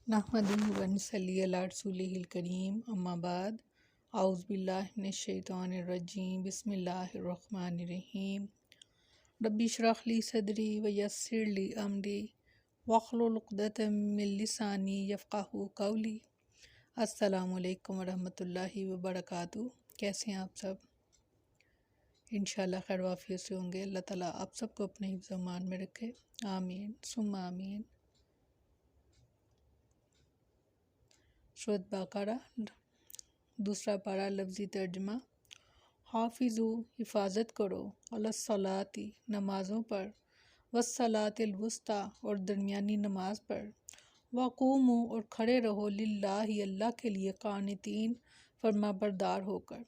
नहमदुहु व नसल्ली अला रसूलिहिल करीम अम्मा बाद औज़ु बिल्लाहि मिनश शैतानिर रजीम बिस्मिल्लाहिर रहमानिर रहीम रब्बि इश्रह ली सदरी व यस्सिर ली अमरी वहलुल उक़दतम मिन लिसानी यफ़क़हू क़ौली। अस्सलामु अलैकुम व रहमतुल्लाहि व बरकातुहू। कैसे हैं आप सब? इंशाअल्लाह खैर वाफ़ियत से होंगे। अल्लाह ताला आप सबको अपने हिफ्ज़ व अमान में रखे, आमीन सुम्मा आमीन। सूरत बक़रा दूसरा पारा लफ्ज़ी तर्जमा। हाफिज़ू हिफाजत करो अलस्सलाती नमाज़ों पर, वस्सलातिल वुस्ता और दरमियानी नमाज पर, वक़ूमू और खड़े रहो लिल्लाहि अल्लाह के लिए क़ानितीन फरमाबरदार होकर।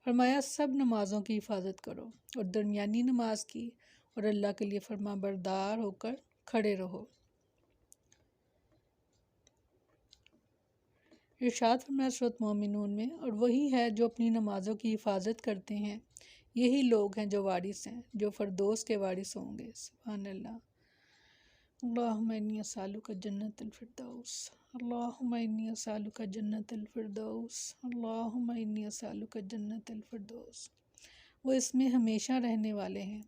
फरमाया सब नमाज़ों की हिफाजत करो और दरमियानी नमाज की और अल्लाह के लिए फरमाबरदार होकर खड़े रहो। इरशाद फरमाया सूरत मोमिनून में, और वही है जो अपनी नमाज़ों की हिफाजत करते हैं, यही लोग हैं जो वारिस हैं, जो फरदौस के वारिस होंगे। सुभान अल्लाह। अल्लाहुम्मा इन्नी अस्अलुका जन्नतल फिरदौस, अल्लाहुम्मा इन्नी अस्अलुका जन्नतल फिरदौस, अल्लाहुम्मा इन्नी अस्अलुका जन्नतल फिरदौस। वो इसमें हमेशा रहने वाले हैं।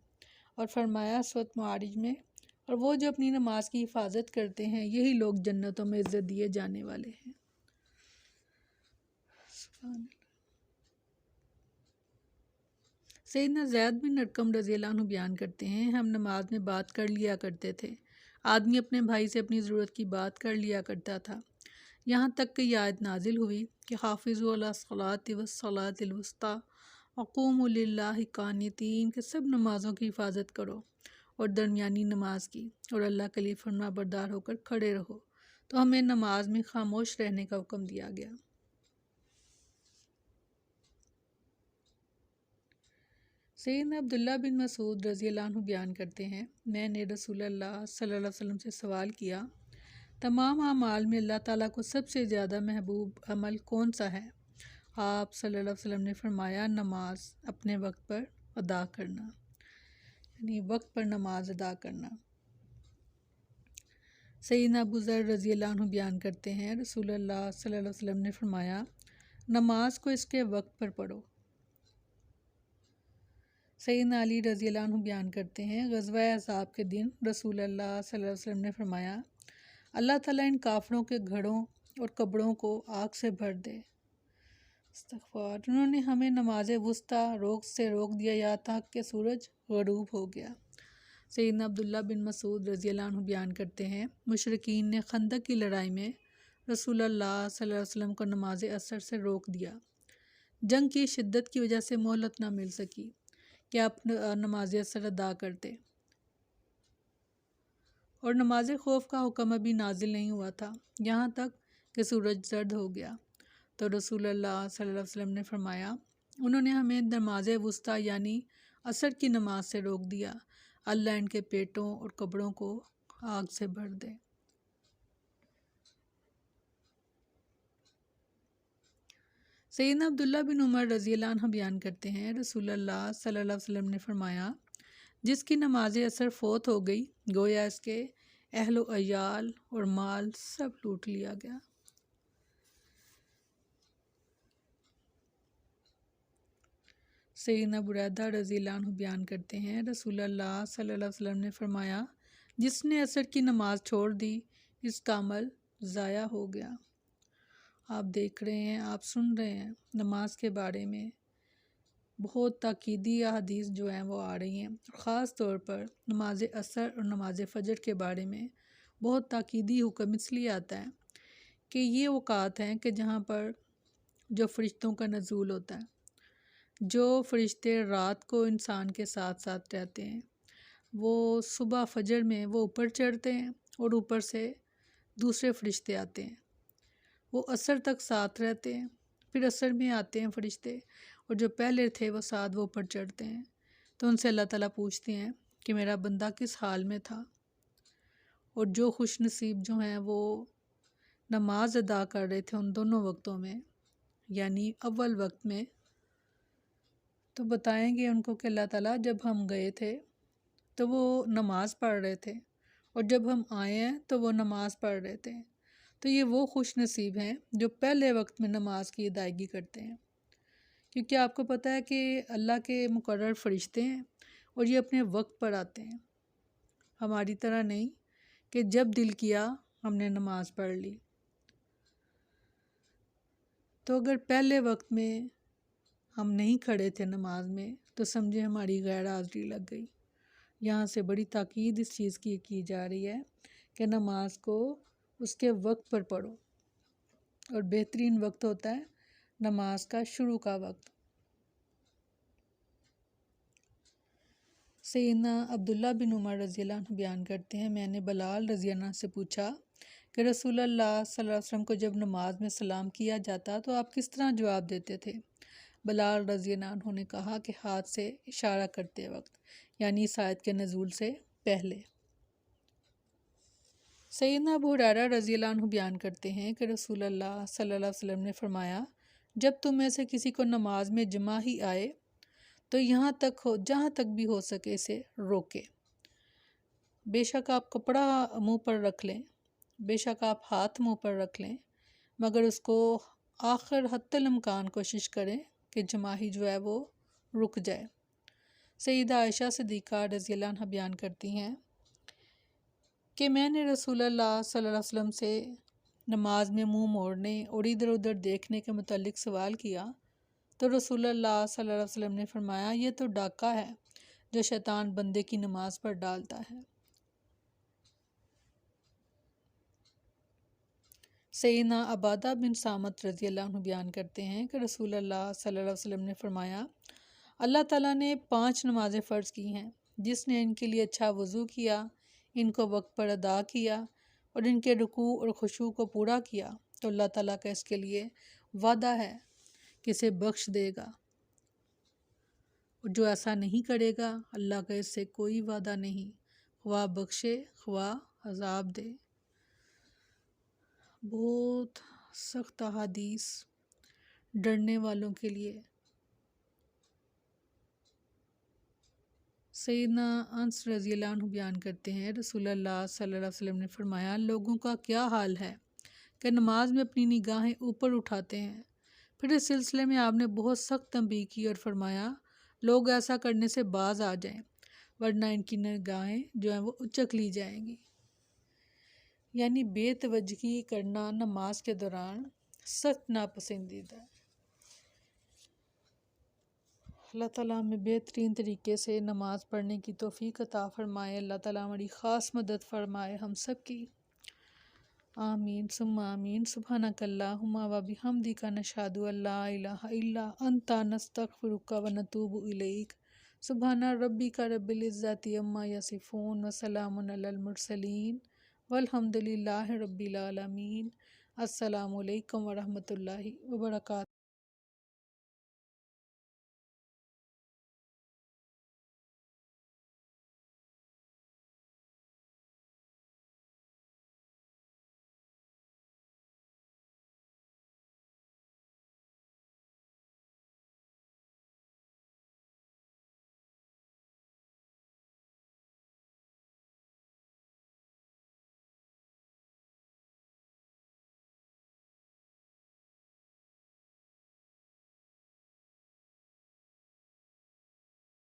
और फरमाया सूरत मारिज में, और वो जो अपनी नमाज की हिफाजत करते हैं, यही लोग जन्नतों में इज़्ज़त दिए जाने वाले हैं। सैयदना ज़ैद बिन अरकम रज़ियल्लाहु अन्हु बयान करते हैं, हम नमाज में बात कर लिया करते थे। आदमी अपने भाई से अपनी ज़रूरत की बात कर लिया करता था, यहाँ तक कि यह आयत नाजिल हुई कि हाफ़िज़ू अला सलाति वस्सलातिल वुस्ता वक़ूमू लिल्लाहि क़ानितीन, के सब नमाज़ों की हिफाजत करो और दरमियानी नमाज की और अल्लाह के लिए फरमाबरदार होकर खड़े रहो। तो हमें नमाज में खामोश रहने का हुक्म दिया गया। सैयदना अब्दुल्लाह बिन मसूद रज़ियल्लाहु अन्हु बयान करते हैं, मैंने रसूलुल्लाह सल्लल्लाहु अलैहि वसल्लम से सवाल किया, तमाम अमाल में अल्लाह ताला को सबसे ज़्यादा महबूब अमल कौन सा है? आप सल्लल्लाहु अलैहि वसल्लम ने फरमाया, नमाज अपने वक्त पर अदा करना, यानी वक्त पर नमाज अदा करना। सैयदना अबू ज़र रज़ियल्लाहु अन्हु बयान करते हैं, रसूलुल्लाह सल्लल्लाहु अलैहि वसल्लम ने फरमाया, नमाज को इसके वक्त पर पढ़ो। सैयदना अली रज़ियल्लाहु अन्हु बयान करते हैं, ग़ज़वा अहज़ाब के दिन रसूलुल्लाह सल्लल्लाहु अलैहि वसल्लम ने फरमाया, अल्लाह ताला इन काफ़रों के घड़ों और कब्रों को आग से भर दे। इस्तग़फ़ार। उन्होंने हमें नमाज वुस्ता से रोक दिया, यहाँ तक कि सूरज ग़रूब हो गया। सैयदना अब्दुल्लाह बिन मसूद रज़ियल्लाहु अन्हु बयान करते हैं, मुशरिकीन ने खंदक की लड़ाई में रसूलुल्लाह सल्लल्लाहु अलैहि वसल्लम को नमाज असर से रोक दिया। जंग की शिद्दत की वजह से मोहलत न मिल सकी कि आप नमाज असर अदा करते, और नमाज खौफ का हुक्म अभी नाजिल नहीं हुआ था, यहाँ तक कि सूरज जर्द हो गया। तो रसूलुल्लाह सल्लल्लाहु अलैहि वसल्लम ने फरमाया, उन्होंने हमें नमाज वुस्ता यानी असर की नमाज से रोक दिया, अल्लाह इनके पेटों और कब्रों को आग से भर दे। सैयदना अब्दुल्लाह बिन उमर रज़ियल्लाहु अन्हु बयान करते हैं, रसूलुल्लाह सल्लल्लाहु अलैहि वसल्लम ने फरमाया, जिसकी नमाज असर फ़ौत हो गई, गोया इसके अहलो अयाल और माल सब लूट लिया गया। सैयदना बुरैदा रज़ियल्लाहु अन्हु बयान करते हैं, रसूलुल्लाह सल्लल्लाहु अलैहि वसल्लम ने फरमाया, जिसने असर की नमाज छोड़ दी, इसका अमल ज़ाया हो गया। आप देख रहे हैं, आप सुन रहे हैं, नमाज के बारे में बहुत ताकीदी हदीस जो हैं वो आ रही हैं। ख़ास तौर पर नमाज असर और नमाज फ़जर के बारे में बहुत ताकीदी हुक्म इसलिए आता है कि ये औक़ात हैं कि जहाँ पर जो फ़रिश्तों का नज़ूल होता है, जो फ़रिश्ते रात को इंसान के साथ साथ रहते हैं, वो सुबह फ़जर में वो ऊपर चढ़ते हैं और ऊपर से दूसरे फ़रिश्ते आते हैं, वो असर तक साथ रहते हैं, फिर असर में आते हैं फ़रिश्ते, और जो पहले थे वो साथ वो ऊपर चढ़ते हैं। तो उनसे अल्लाह ताला पूछते हैं कि मेरा बंदा किस हाल में था, और जो खुश नसीब जो हैं वो नमाज अदा कर रहे थे उन दोनों वक्तों में, यानी अव्वल वक्त में, तो बताएंगे उनको कि अल्लाह ताला जब हम गए थे तो वो नमाज पढ़ रहे थे, और जब हम आए हैं तो वो नमाज पढ़ रहे थे, تو یہ وہ خوش نصیب ہیں جو پہلے وقت میں نماز کی ادائیگی کرتے ہیں، کیونکہ آپ کو پتہ ہے کہ اللہ کے مقرر فرشتے ہیں اور یہ اپنے وقت پر آتے ہیں، ہماری طرح نہیں کہ جب دل کیا ہم نے نماز پڑھ لی۔ تو اگر پہلے وقت میں ہم نہیں کھڑے تھے نماز میں تو سمجھے ہماری غیر حاضری لگ گئی۔ یہاں سے بڑی تاکید اس چیز کی جا رہی ہے کہ نماز کو اس کے وقت پر پڑھو، اور بہترین وقت ہوتا ہے نماز کا شروع کا وقت۔ سیدنا عبداللہ بن عمر رضی اللہ عنہ بیان کرتے ہیں، میں نے بلال رضی اللہ عنہ سے پوچھا کہ رسول اللہ صلی اللہ علیہ وسلم کو جب نماز میں سلام کیا جاتا تو آپ کس طرح جواب دیتے تھے؟ بلال رضی اللہ عنہ نے کہا کہ ہاتھ سے اشارہ کرتے وقت، یعنی اس آیت کے نزول سے پہلے۔ سیدنا ابو ہریرہ رضی اللہ عنہ بیان کرتے ہیں کہ رسول اللہ صلی اللہ علیہ وسلم نے فرمایا، جب تم میں سے کسی کو نماز میں جمع ہی آئے تو جہاں تک بھی ہو سکے اسے روکے۔ بے شک آپ کپڑا منہ پر رکھ لیں، بے شک آپ ہاتھ منہ پر رکھ لیں، مگر اس کو آخر حتی الامکان کوشش کریں کہ جماعی جو ہے وہ رک جائے۔ سیدہ عائشہ صدیقہ رضی اللہ عنہ بیان کرتی ہیں کہ میں نے رسول اللہ صلی اللہ علیہ وسلم سے نماز میں منہ موڑنے اور ادھر ادھر دیکھنے کے متعلق سوال کیا تو رسول اللہ صلی اللہ علیہ وسلم نے فرمایا، یہ تو ڈاکہ ہے جو شیطان بندے کی نماز پر ڈالتا ہے۔ سیدنا عبادہ بن صامت رضی اللہ عنہ بیان کرتے ہیں کہ رسول اللہ صلی اللہ علیہ وسلم نے فرمایا، اللہ تعالیٰ نے 5 نمازیں فرض کی ہیں، جس نے ان کے لیے اچھا وضو کیا، ان کو وقت پر ادا کیا اور ان کے رکوع اور خشوع کو پورا کیا تو اللہ تعالیٰ کا اس کے لیے وعدہ ہے کہ اسے بخش دے گا، اور جو ایسا نہیں کرے گا اللہ کا اس سے کوئی وعدہ نہیں، خواہ بخشے خواہ عذاب دے۔ بہت سخت احادیث ڈرنے والوں کے لیے۔ سیدنا انس رضی اللہ عنہ بیان کرتے ہیں، رسول اللہ صلی اللہ علیہ وسلم نے فرمایا، لوگوں کا کیا حال ہے کہ نماز میں اپنی نگاہیں اوپر اٹھاتے ہیں۔ پھر اس سلسلے میں آپ نے بہت سخت تنبیہ کی اور فرمایا، لوگ ایسا کرنے سے باز آ جائیں ورنہ ان کی نگاہیں جو ہیں وہ اچک لی جائیں گی۔ یعنی بے توجہی کرنا نماز کے دوران سخت ناپسندیدہ ہے۔ اللہ تعالیٰ ہمیں بہترین طریقے سے نماز پڑھنے کی توفیق عطا فرمائے، اللہ تعالیٰ ہماری خاص مدد فرمائے ہم سب کی، آمین ثم آمین۔ سبحانک اللہم و بحمدک نشہد ان لا الہ الا انت نستغفرک و نتوب الیک۔ سبحان ربک رب العزت عما یصفون وسلام علی المرسلین والحمد للہ رب العالمین۔ السلام علیکم ورحمۃ اللہ وبرکاتہ۔